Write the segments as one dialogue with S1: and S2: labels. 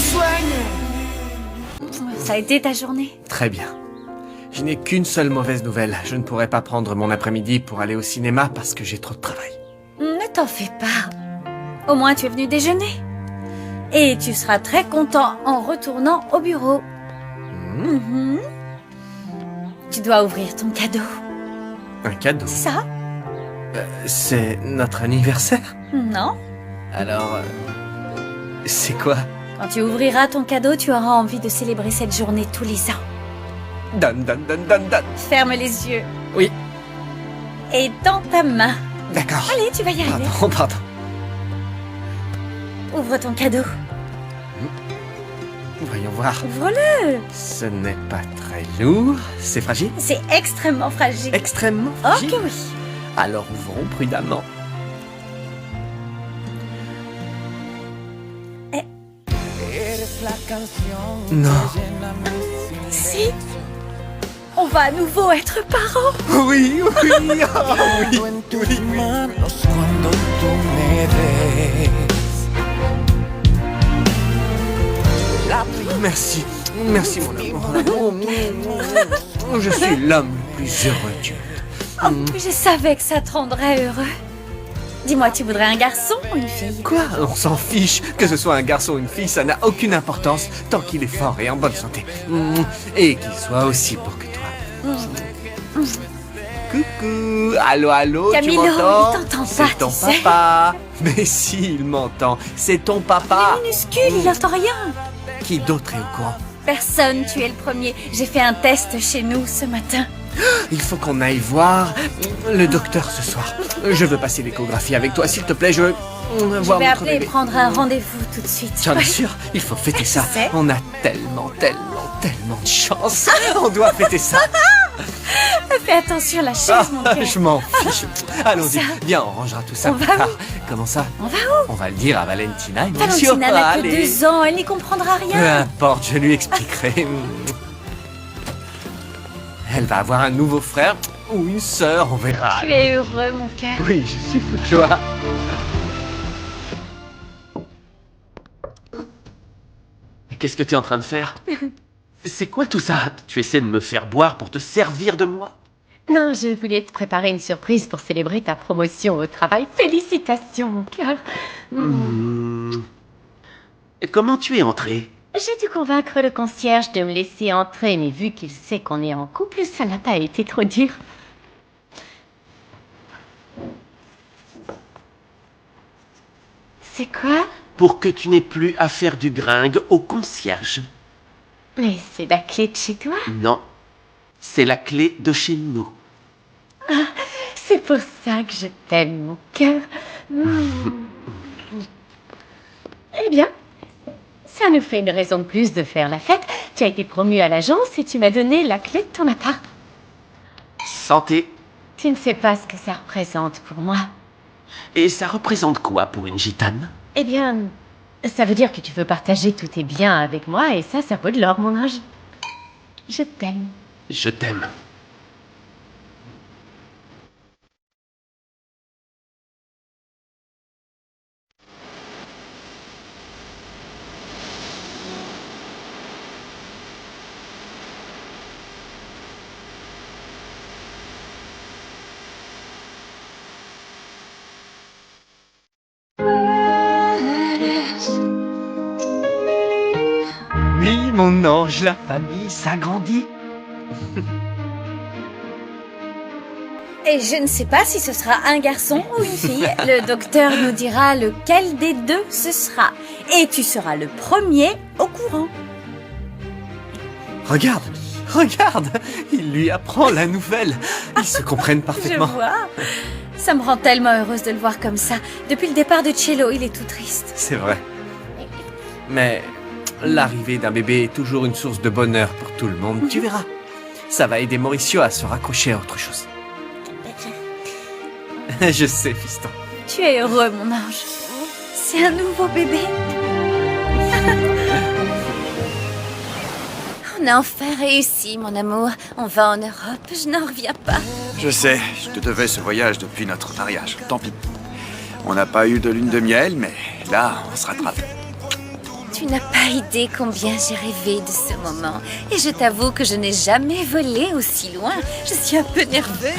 S1: soigne.
S2: Ça a été ta journée?
S1: Très bien. Je n'ai qu'une seule mauvaise nouvelle. Je ne pourrai pas prendre mon après-midi pour aller au cinéma parce que j'ai trop de travail.
S2: Ne t'en fais pas. Au moins tu es venu déjeuner. Et tu seras très content en retournant au bureau. Tu dois ouvrir ton cadeau.
S1: Un cadeau?
S2: Ça?
S1: C'est notre anniversaire?
S2: Non.
S1: Alors, c'est quoi?
S2: Quand tu ouvriras ton cadeau, tu auras envie de célébrer cette journée tous les ans.
S1: Donne.
S2: Ferme les yeux.
S1: Oui.
S2: Et dans ta main.
S1: D'accord.
S2: Allez, tu vas y arriver.
S1: Pardon.
S2: Ouvre ton cadeau.
S1: Voyons voir.
S2: Ouvre-le.
S1: Ce n'est pas très lourd. C'est fragile?
S2: C'est extrêmement fragile.
S1: Extrêmement
S2: Oh
S1: fragile?
S2: que oui.
S1: Alors ouvrons prudemment. Non.
S2: Si. On va à nouveau être parents.
S1: Oui. Oh, oui. Merci mon amour. Je suis l'homme le plus heureux du monde.
S2: Oh, je savais que ça te rendrait heureux. Dis-moi, tu voudrais un garçon ou une fille?
S1: Quoi? On s'en fiche. Que ce soit un garçon ou une fille, ça n'a aucune importance tant qu'il est fort et en bonne santé. Et qu'il soit aussi beau que toi. Coucou. Allô,
S2: Camilo,
S1: tu m'entends?
S2: il t'entend pas,
S1: C'est ton
S2: tu sais.
S1: papa. Mais si, il m'entend. C'est ton papa.
S2: Il est minuscule, il n'entend rien.
S1: Qui d'autre est au courant?
S2: Personne, tu es le premier. J'ai fait un test chez nous ce matin.
S1: Il faut qu'on aille voir le docteur ce soir. Je veux passer l'échographie avec toi, s'il te plaît. Je veux
S2: Je
S1: voir
S2: vais
S1: notre
S2: appeler et
S1: bébé.
S2: prendre un rendez-vous tout de suite.
S1: J'en
S2: Ouais.
S1: es sûr? Il faut fêter ça.
S2: sais.
S1: On a tellement de chance. On doit fêter ça.
S2: Fais attention à la chaise, mon cœur.
S1: Je m'en fiche. Allons-y,
S2: Ça.
S1: viens, on rangera tout ça
S2: On
S1: plus
S2: va où?
S1: tard. Comment ça?
S2: On va où?
S1: On va le dire à Valentina et bien sûr.
S2: Valentina n'a que
S1: Allez.
S2: 2 ans, elle n'y comprendra
S1: Peu
S2: rien.
S1: importe, je lui expliquerai. Elle va avoir un nouveau frère ou une sœur, on verra.
S2: Tu es heureux, mon cœur.
S1: Oui, je suis fou de joie.
S3: Qu'est-ce que tu es en train de faire? C'est quoi tout ça? Tu essaies de me faire boire pour te servir de moi?
S4: Non, je voulais te préparer une surprise pour célébrer ta promotion au travail. Félicitations, mon cœur.
S3: Comment tu es entré?
S4: J'ai dû convaincre le concierge de me laisser entrer, mais vu qu'il sait qu'on est en couple, ça n'a pas été trop dur. C'est quoi?
S3: Pour que tu n'aies plus à faire du gringue au concierge.
S4: Mais c'est la clé de chez toi?
S3: Non, c'est la clé de chez nous.
S4: C'est pour ça que je t'aime, mon cœur. Eh bien, ça nous fait une raison de plus de faire la fête. Tu as été promu à l'agence et tu m'as donné la clé de ton appart.
S3: Santé.
S4: Tu ne sais pas ce que ça représente pour moi.
S3: Et ça représente quoi pour une gitane?
S4: Eh bien, ça veut dire que tu veux partager tous tes biens avec moi et ça vaut de l'or, mon ange. Je t'aime.
S3: Je t'aime.
S1: Oui, mon ange, la famille s'agrandit.
S2: Et je ne sais pas si ce sera un garçon ou une fille. Le docteur nous dira lequel des deux ce sera. Et tu seras le premier au courant.
S1: Regarde, il lui apprend la nouvelle. Ils se comprennent
S2: Je
S1: parfaitement.
S2: vois. Ça me rend tellement heureuse de le voir comme ça. Depuis le départ de Cello, il est tout triste.
S1: C'est vrai. Mais l'arrivée d'un bébé est toujours une source de bonheur pour tout le monde. Tu verras. Ça va aider Mauricio à se raccrocher à autre chose. Je sais, fiston.
S2: Tu es heureux, mon ange. C'est un nouveau bébé. On a enfin réussi, mon amour. On va en Europe, je n'en reviens pas.
S5: Je sais, je te devais ce voyage depuis notre mariage. Tant pis. On n'a pas eu de lune de miel, mais là, on se rattrape.
S2: Tu n'as pas idée combien j'ai rêvé de ce moment. Et je t'avoue que je n'ai jamais volé aussi loin. Je suis un peu nerveuse.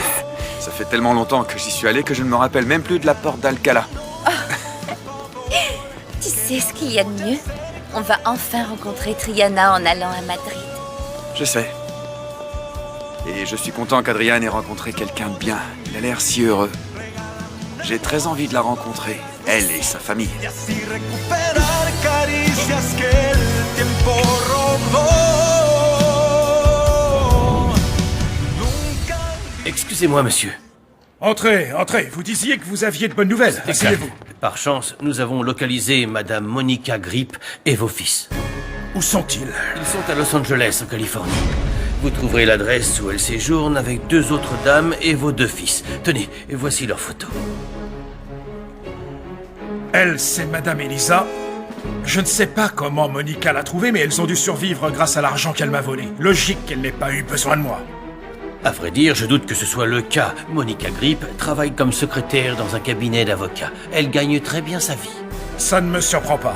S5: Ça fait tellement longtemps que j'y suis allé que je ne me rappelle même plus de la porte d'Alcala.
S2: Tu sais ce qu'il y a de mieux? On va enfin rencontrer Triana en allant à Madrid.
S5: Je sais. Et je suis content qu'Adrian ait rencontré quelqu'un de bien. Il a l'air si heureux. J'ai très envie de la rencontrer, elle et sa famille.
S6: Excusez-moi, monsieur.
S7: Entrez, entrez. Vous disiez que vous aviez de bonnes nouvelles. Asseyez-vous.
S6: Par chance, nous avons localisé Madame Monica Grip et vos fils.
S7: Où sont-ils?
S6: Ils sont à Los Angeles, en Californie. Vous trouverez l'adresse où elles séjournent avec 2 autres dames et vos 2 fils. Tenez, voici leurs photos.
S7: Elle, c'est Madame Elisa. Je ne sais pas comment Monica l'a trouvée, mais elles ont dû survivre grâce à l'argent qu'elle m'a volé. Logique qu'elle n'ait pas eu besoin de moi.
S6: À vrai dire, je doute que ce soit le cas. Monica Grip travaille comme secrétaire dans un cabinet d'avocats. Elle gagne très bien sa vie.
S7: Ça ne me surprend pas.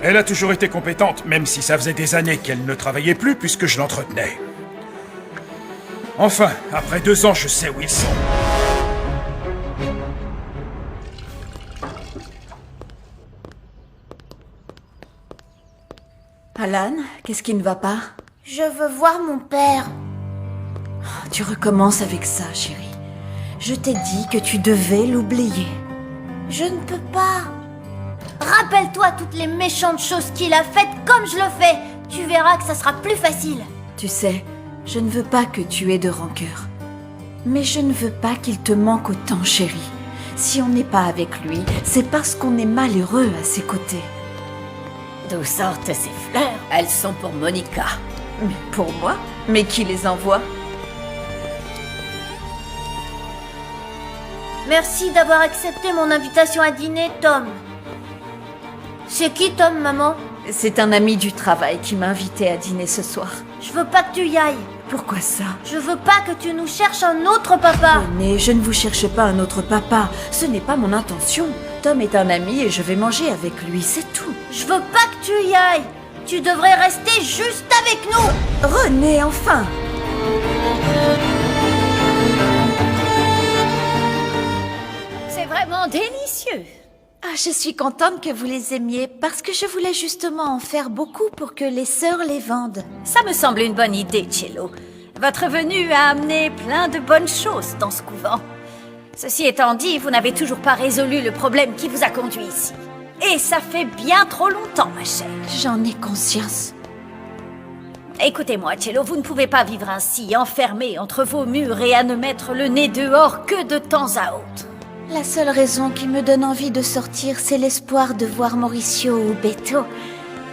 S7: Elle a toujours été compétente, même si ça faisait des années qu'elle ne travaillait plus puisque je l'entretenais. Enfin, après 2 ans, je sais où ils sont.
S8: Alan, qu'est-ce qui ne va pas?
S9: Je veux voir mon père.
S8: Tu recommences avec ça, chérie. Je t'ai dit que tu devais l'oublier.
S9: Je ne peux pas. Rappelle-toi toutes les méchantes choses qu'il a faites comme je le fais. Tu verras que ça sera plus facile.
S8: Tu sais, je ne veux pas que tu aies de rancœur. Mais je ne veux pas qu'il te manque autant, chérie. Si on n'est pas avec lui, c'est parce qu'on est malheureux à ses côtés.
S2: D'où sortent ces fleurs? Elles sont pour Monica.
S8: Mais pour moi? Mais qui les envoie?
S9: Merci d'avoir accepté mon invitation à dîner, Tom. C'est qui, Tom, maman?
S8: C'est un ami du travail qui m'a invité à dîner ce soir.
S9: Je veux pas que tu y ailles.
S8: Pourquoi ça?
S9: Je veux pas que tu nous cherches un autre papa.
S8: Mais je ne vous cherche pas un autre papa. Ce n'est pas mon intention. Tom est un ami et je vais manger avec lui, c'est tout.
S9: Je veux pas que tu y ailles. Tu devrais rester juste avec nous.
S8: René, enfin!
S2: C'est vraiment délicieux.
S8: Ah, je suis contente que vous les aimiez parce que je voulais justement en faire beaucoup pour que les sœurs les vendent.
S2: Ça me semble une bonne idée, Cello. Votre venue a amené plein de bonnes choses dans ce couvent. Ceci étant dit, vous n'avez toujours pas résolu le problème qui vous a conduit ici. Et ça fait bien trop longtemps, ma chère.
S8: J'en ai conscience.
S2: Écoutez-moi, Cello, vous ne pouvez pas vivre ainsi, enfermé entre vos murs et à ne mettre le nez dehors que de temps à autre.
S8: La seule raison qui me donne envie de sortir, c'est l'espoir de voir Mauricio ou Beto.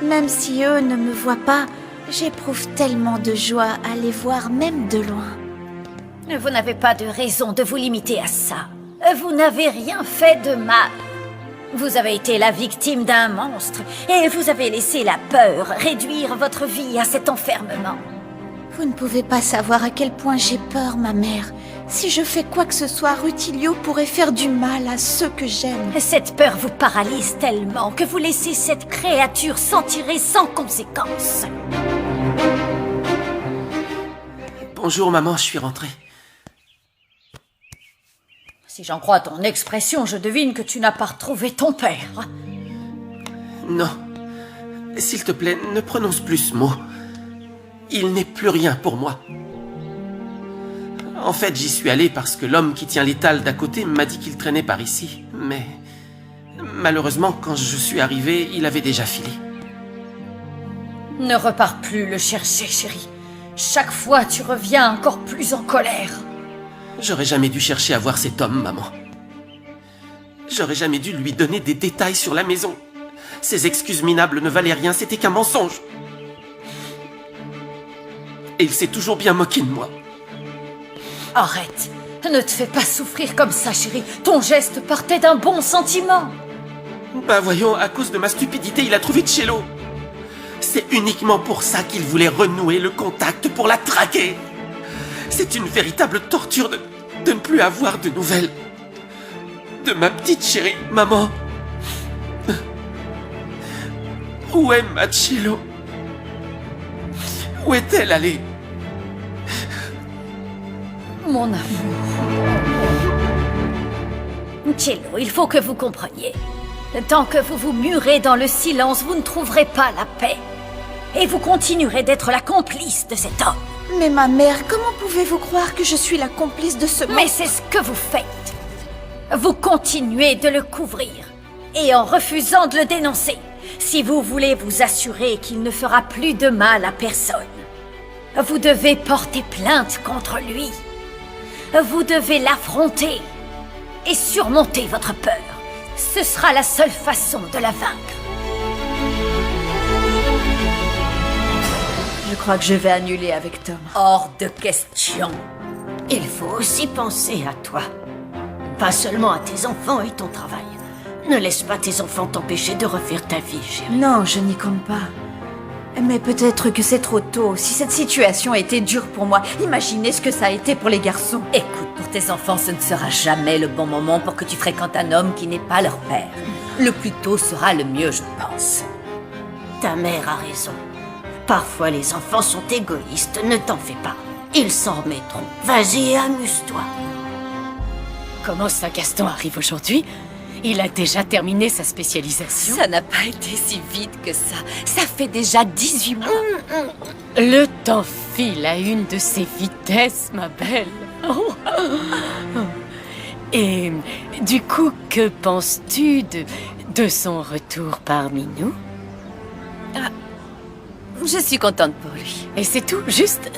S8: Même si eux ne me voient pas, j'éprouve tellement de joie à les voir même de loin.
S2: Vous n'avez pas de raison de vous limiter à ça. Vous n'avez rien fait de mal. Vous avez été la victime d'un monstre et vous avez laissé la peur réduire votre vie à cet enfermement.
S8: Vous ne pouvez pas savoir à quel point j'ai peur, ma mère. Si je fais quoi que ce soit, Rutilio pourrait faire du mal à ceux que j'aime.
S2: Cette peur vous paralyse tellement que vous laissez cette créature s'en tirer sans conséquence.
S3: Bonjour maman, je suis rentré.
S2: Si j'en crois ton expression, je devine que tu n'as pas retrouvé ton père.
S3: Non. S'il te plaît, ne prononce plus ce mot. Il n'est plus rien pour moi. En fait, j'y suis allé parce que l'homme qui tient l'étal d'à côté m'a dit qu'il traînait par ici. Mais malheureusement, quand je suis arrivé, il avait déjà filé.
S2: Ne repars plus le chercher, chérie. Chaque fois, tu reviens encore plus en colère.
S3: J'aurais jamais dû chercher à voir cet homme, maman. J'aurais jamais dû lui donner des détails sur la maison. Ses excuses minables ne valaient rien, c'était qu'un mensonge. Et il s'est toujours bien moqué de moi.
S2: Arrête. Ne te fais pas souffrir comme ça, chérie. Ton geste partait d'un bon sentiment.
S3: Bah voyons, à cause de ma stupidité, il a trouvé Cello. C'est uniquement pour ça qu'il voulait renouer le contact, pour la traquer. C'est une véritable torture de ne plus avoir de nouvelles de ma petite chérie, maman. Où est Marcello? Où est-elle allée?
S2: Mon amour. Cello, il faut que vous compreniez. Tant que vous vous murez dans le silence, vous ne trouverez pas la paix. Et vous continuerez d'être la complice de cet homme.
S8: Mais ma mère, comment pouvez-vous croire que je suis la complice de ce
S2: Mais c'est ce que vous faites. Vous continuez de le couvrir. Et en refusant de le dénoncer. Si vous voulez vous assurer qu'il ne fera plus de mal à personne, vous devez porter plainte contre lui. Vous devez l'affronter et surmonter votre peur. Ce sera la seule façon de la vaincre.
S8: Je crois que je vais annuler avec Tom.
S10: Hors de question. Il faut aussi penser à toi. Pas seulement à tes enfants et ton travail. Ne laisse pas tes enfants t'empêcher de refaire ta vie, chérie.
S8: Non, je n'y compte pas. Mais peut-être que c'est trop tôt. Si cette situation a été dure pour moi, imaginez ce que ça a été pour les garçons.
S10: Écoute, pour tes enfants, ce ne sera jamais le bon moment pour que tu fréquentes un homme qui n'est pas leur père. Le plus tôt sera le mieux, je pense. Ta mère a raison. Parfois, les enfants sont égoïstes, ne t'en fais pas. Ils s'en remettront. Vas-y et amuse-toi.
S4: Comment ça, Gaston arrive aujourd'hui? Il a déjà terminé sa spécialisation.
S10: Ça n'a pas été si vite que ça. Ça fait déjà 18 mois.
S4: Le temps file à une de ses vitesses, ma belle. Oh. Et du coup, que penses-tu de son retour parmi nous?
S10: Je suis contente pour lui.
S4: Et c'est tout, juste...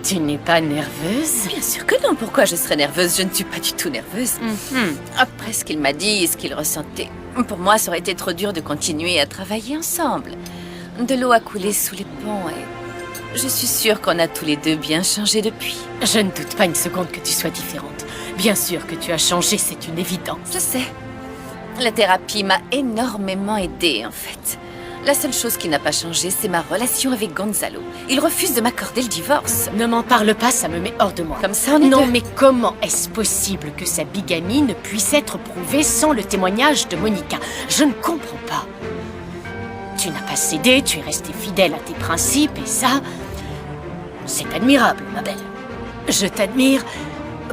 S4: Tu n'es pas nerveuse?
S10: Bien sûr que non. Pourquoi je serais nerveuse? Je ne suis pas du tout nerveuse. Après ce qu'il m'a dit et ce qu'il ressentait, pour moi, ça aurait été trop dur de continuer à travailler ensemble. De l'eau a coulé sous les ponts et je suis sûre qu'on a tous les deux bien changé depuis.
S4: Je ne doute pas une seconde que tu sois différente. Bien sûr que tu as changé, c'est une évidence.
S10: Je sais. La thérapie m'a énormément aidée, en fait. La seule chose qui n'a pas changé, c'est ma relation avec Gonzalo. Il refuse de m'accorder le divorce.
S4: Ne m'en parle pas, ça me met hors de moi.
S10: Comme ça, on est
S4: Non,
S10: deux.
S4: mais comment est-ce possible que sa bigamie ne puisse être prouvée sans le témoignage de Monica? Je ne comprends pas. Tu n'as pas cédé, tu es restée fidèle à tes principes, et ça, c'est admirable, ma belle. Je t'admire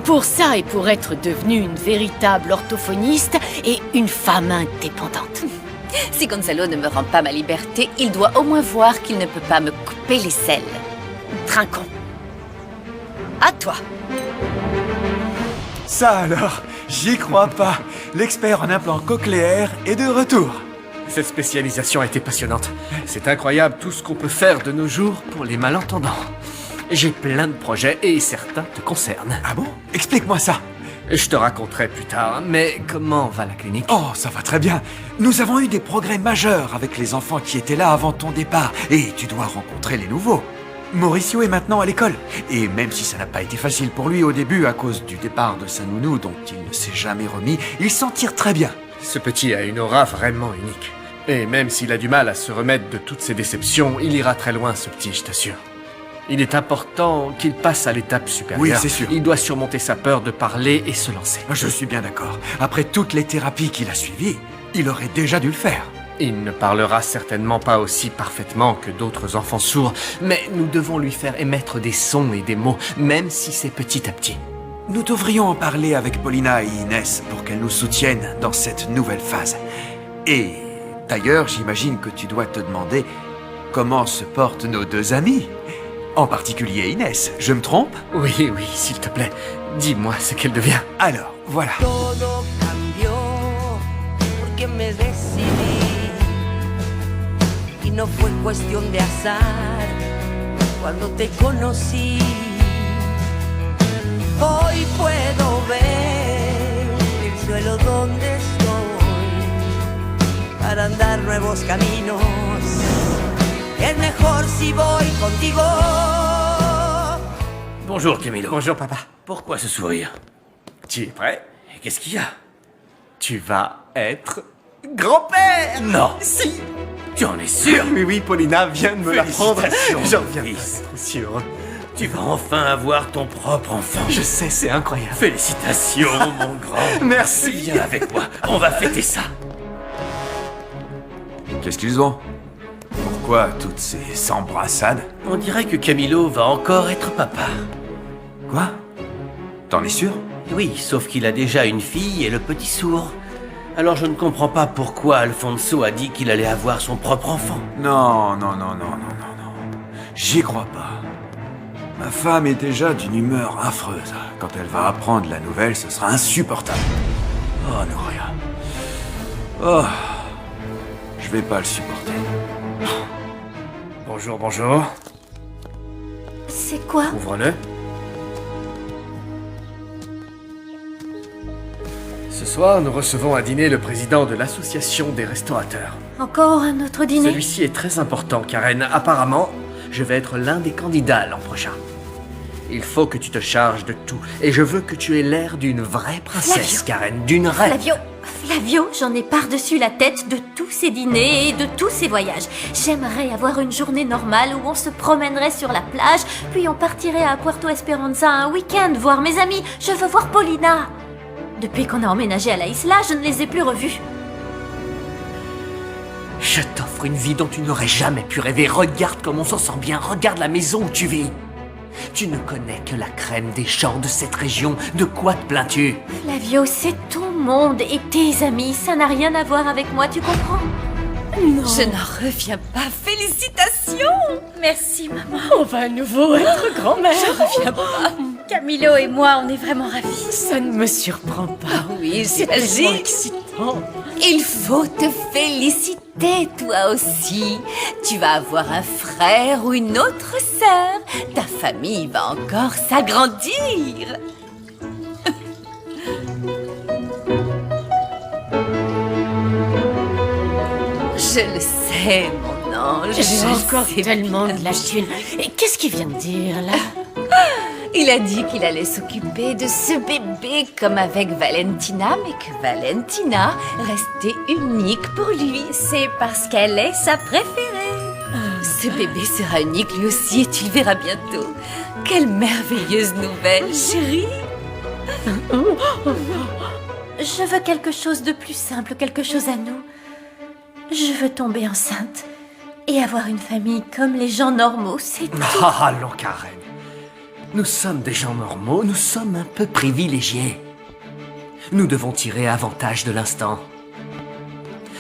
S4: pour ça et pour être devenue une véritable orthophoniste et une femme indépendante.
S10: Si Gonzalo ne me rend pas ma liberté, il doit au moins voir qu'il ne peut pas me couper les selles.
S4: Trinquons.
S10: À toi.
S5: Ça alors, j'y crois pas. L'expert en implants cochléaires est de retour.
S1: Cette spécialisation a été passionnante. C'est incroyable tout ce qu'on peut faire de nos jours pour les malentendants. J'ai plein de projets et certains te concernent.
S5: Ah bon? Explique-moi ça.
S1: Je te raconterai plus tard, mais comment va la clinique?
S5: Oh, ça va très bien. Nous avons eu des progrès majeurs avec les enfants qui étaient là avant ton départ. Et tu dois rencontrer les nouveaux. Mauricio est maintenant à l'école. Et même si ça n'a pas été facile pour lui au début à cause du départ de sa nounou dont il ne s'est jamais remis, il s'en tire très bien.
S1: Ce petit a une aura vraiment unique. Et même s'il a du mal à se remettre de toutes ses déceptions, il ira très loin, ce petit, je t'assure. Il est important qu'il passe à l'étape supérieure.
S5: Oui, c'est sûr.
S1: Il doit surmonter sa peur de parler et se lancer.
S5: Je suis bien d'accord. Après toutes les thérapies qu'il a suivies, il aurait déjà dû le faire.
S1: Il ne parlera certainement pas aussi parfaitement que d'autres enfants sourds, mais nous devons lui faire émettre des sons et des mots, même si c'est petit à petit.
S5: Nous devrions en parler avec Paulina et Inès pour qu'elles nous soutiennent dans cette nouvelle phase. Et d'ailleurs, j'imagine que tu dois te demander comment se portent nos deux amis. En particulier Inès, je me trompe?
S1: Oui, s'il te plaît, dis-moi ce qu'elle devient.
S5: Alors, voilà.
S11: Todo cambió porque me decidí y no fue cuestión de azar cuando te conocí. Hoy puedo ver el suelo donde estoy para andar nuevos caminos. Es mejor si voy contigo.
S6: Bonjour, Camilo.
S1: Bonjour, papa.
S6: Pourquoi ce sourire?
S1: Tu es prêt?
S6: Et qu'est-ce qu'il y a?
S1: Tu vas être grand-père!
S6: Non.
S1: Si!
S6: Tu en es sûr?
S1: Oui, Paulina vient de me l'apprendre.
S6: Félicitations,
S1: J'en reviens
S6: mon
S1: pas
S6: fils.
S1: être aussi heureux.
S6: Tu vas enfin avoir ton propre enfant.
S1: Je sais, c'est incroyable.
S6: Félicitations, mon grand.
S1: Merci.
S6: Viens avec moi, on va fêter ça.
S5: Qu'est-ce qu'ils ont? Pourquoi toutes ces embrassades?
S6: On dirait que Camilo va encore être papa.
S5: Quoi? T'en es sûr?
S6: Oui, sauf qu'il a déjà une fille et le petit sourd. Alors je ne comprends pas pourquoi Alfonso a dit qu'il allait avoir son propre enfant.
S5: Non. J'y crois pas. Ma femme est déjà d'une humeur affreuse. Quand elle va apprendre la nouvelle, ce sera insupportable. Oh, Noria. Oh. Je vais pas le supporter.
S1: Bonjour.
S8: C'est quoi?
S1: Ouvre-le. Ce soir, nous recevons à dîner le président de l'association des restaurateurs.
S8: Encore un autre dîner?
S1: Celui-ci est très important, Karen. Apparemment, je vais être l'un des candidats l'an prochain. Il faut que tu te charges de tout. Et je veux que tu aies l'air d'une vraie princesse, Karen. D'une reine.
S8: Flavio, j'en ai par-dessus la tête de tous ces dîners et de tous ces voyages. J'aimerais avoir une journée normale où on se promènerait sur la plage, puis on partirait à Puerto Esperanza un week-end voir mes amis. Je veux voir Paulina. Depuis qu'on a emménagé à la Isla, je ne les ai plus revus.
S1: Je t'offre une vie dont tu n'aurais jamais pu rêver. Regarde comme on s'en sort bien. Regarde la maison où tu vis. Tu ne connais que la crème des champs de cette région. De quoi te plains-tu?
S8: Flavio, c'est ton monde et tes amis. Ça n'a rien à voir avec moi, tu comprends?
S10: Non. Je n'en reviens pas. Félicitations!
S8: Merci, maman.
S4: On va à nouveau être grand-mère.
S10: Je reviens pas.
S8: Camilo et moi, on est vraiment ravis.
S4: Ça ne me surprend pas.
S10: Oui,
S4: C'est tellement
S10: j'imagine.
S4: excitant.
S10: Il faut te féliciter, toi aussi. Tu vas avoir un frère ou une autre sœur. Ta famille va encore s'agrandir. Je le sais, mon ange.
S4: J'ai encore
S10: sais
S4: tellement
S10: bien.
S4: de la thune. Et qu'est-ce qu'il vient de dire, là?
S10: Il a dit qu'il allait s'occuper de ce bébé comme avec Valentina, mais que Valentina restait unique pour lui.
S2: C'est parce qu'elle est sa préférée.
S10: Ce bébé sera unique lui aussi et tu le verras bientôt. Quelle merveilleuse nouvelle, chérie.
S8: Je veux quelque chose de plus simple, quelque chose à nous. Je veux tomber enceinte et avoir une famille comme les gens normaux, c'est tout.
S1: Ah, allons, Karen. Nous sommes des gens normaux, nous sommes un peu privilégiés. Nous devons tirer avantage de l'instant.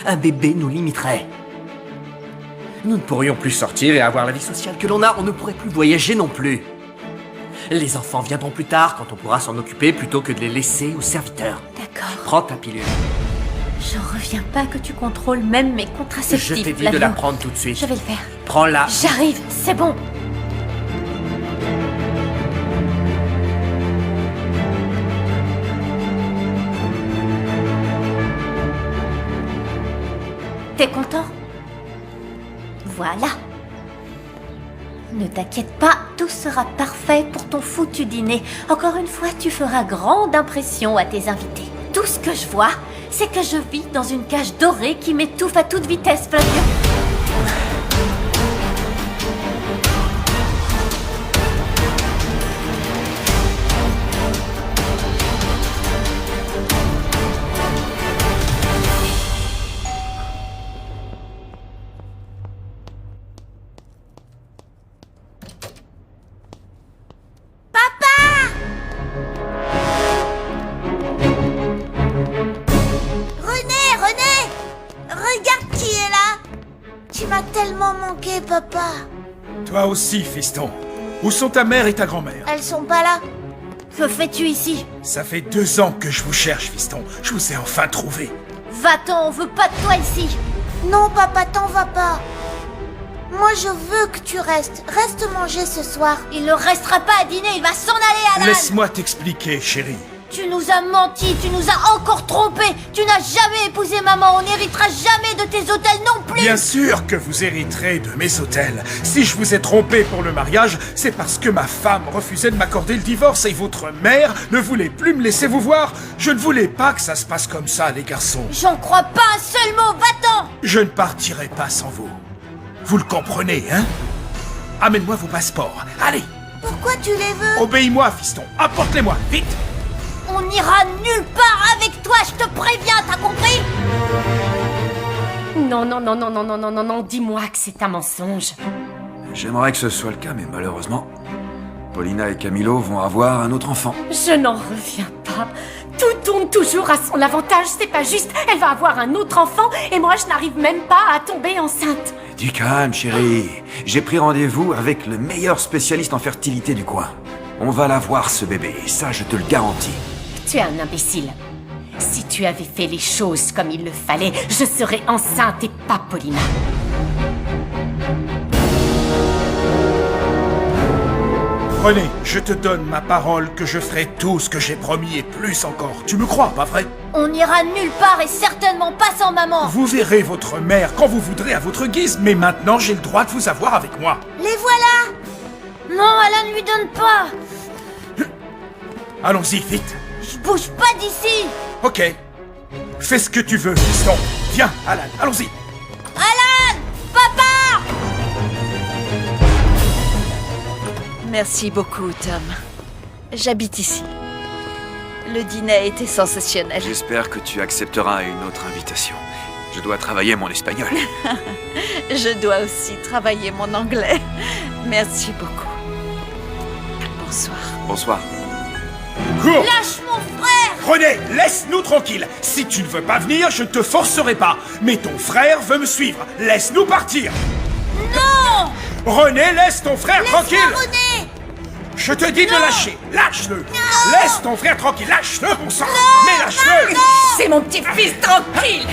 S1: Un bébé nous limiterait. Nous ne pourrions plus sortir et avoir la vie sociale que l'on a, on ne pourrait plus voyager non plus. Les enfants viendront plus tard, quand on pourra s'en occuper, plutôt que de les laisser aux serviteurs.
S8: D'accord.
S1: Prends ta pilule.
S8: J'en reviens pas que tu contrôles même mes contraceptifs,
S1: Je t'ai dit
S8: Flavio.
S1: de la prendre tout de suite.
S8: Je vais le faire.
S1: Prends-la.
S8: J'arrive, c'est bon. T'es content? Voilà. Ne t'inquiète pas, tout sera parfait pour ton foutu dîner. Encore une fois, tu feras grande impression à tes invités. Tout ce que je vois, c'est que je vis dans une cage dorée qui m'étouffe à toute vitesse, Flavio.
S9: Tellement manqué, papa.
S7: Toi aussi, fiston. Où sont ta mère et ta grand-mère?
S9: Elles sont pas là. Que fais-tu ici?
S7: Ça fait 2 ans que je vous cherche, fiston. Je vous ai enfin trouvé.
S9: Va-t'en, on veut pas de toi ici. Non, papa, t'en vas pas. Moi, je veux que tu restes. Reste manger ce soir. Il ne restera pas à dîner, il va s'en aller, Alan.
S7: Laisse-moi t'expliquer, chérie.
S9: Tu nous as menti, tu nous as encore trompés. Tu n'as jamais épousé maman, on n'héritera jamais de tes hôtels non plus.
S7: Bien sûr que vous hériterez de mes hôtels. Si je vous ai trompé pour le mariage, c'est parce que ma femme refusait de m'accorder le divorce et votre mère ne voulait plus me laisser vous voir. Je ne voulais pas que ça se passe comme ça, les garçons.
S9: J'en crois pas un seul mot, va-t'en.
S7: Je ne partirai pas sans vous. Vous le comprenez, hein? Amène-moi vos passeports. Allez,
S9: Pourquoi tu les veux?
S7: obéis-moi, fiston. Apporte-les-moi, vite.
S9: On n'ira nulle part avec toi, je te préviens, t'as compris?
S4: non, non, non, non, non, non, non, non, non, dis-moi que c'est un mensonge.
S5: J'aimerais que ce soit le cas, mais malheureusement, Paulina et Camilo vont avoir un autre enfant.
S4: Je n'en reviens pas. Tout tourne toujours à son avantage, c'est pas juste. Elle va avoir un autre enfant et moi je n'arrive même pas à tomber enceinte.
S5: Du calme, chérie. J'ai pris rendez-vous avec le meilleur spécialiste en fertilité du coin. On va l'avoir, ce bébé, et ça, je te le garantis.
S4: Tu es un imbécile. Si tu avais fait les choses comme il le fallait, je serais enceinte et pas Paulina.
S7: René, je te donne ma parole que je ferai tout ce que j'ai promis et plus encore. Tu me crois, pas vrai?
S9: On n'ira nulle part et certainement pas sans maman.
S7: Vous verrez votre mère quand vous voudrez à votre guise, mais maintenant j'ai le droit de vous avoir avec moi.
S9: Les voilà. Non, Alan, lui donne pas.
S7: Allons-y, vite.
S9: Je bouge pas d'ici.
S7: Ok. Fais ce que tu veux, fiston. Viens, Alan, allons-y.
S9: Alan! Papa!
S8: Merci beaucoup, Tom. J'habite ici. Le dîner a été sensationnel.
S5: J'espère que tu accepteras une autre invitation. Je dois travailler mon espagnol.
S8: Je dois aussi travailler mon anglais. Merci beaucoup. Bonsoir.
S5: Bonsoir.
S7: Cours!
S9: Lâche mon frère!
S7: René, laisse-nous tranquilles. Si tu ne veux pas venir, je ne te forcerai pas. Mais ton frère veut me suivre. Laisse-nous partir.
S9: Non!
S7: René, laisse ton frère tranquille.
S9: Laisse-moi, René!
S7: Je te dis de le lâcher. Lâche-le. Laisse ton frère tranquille. Lâche-le, bon sang. Mais lâche-le.
S4: C'est mon petit-fils tranquille.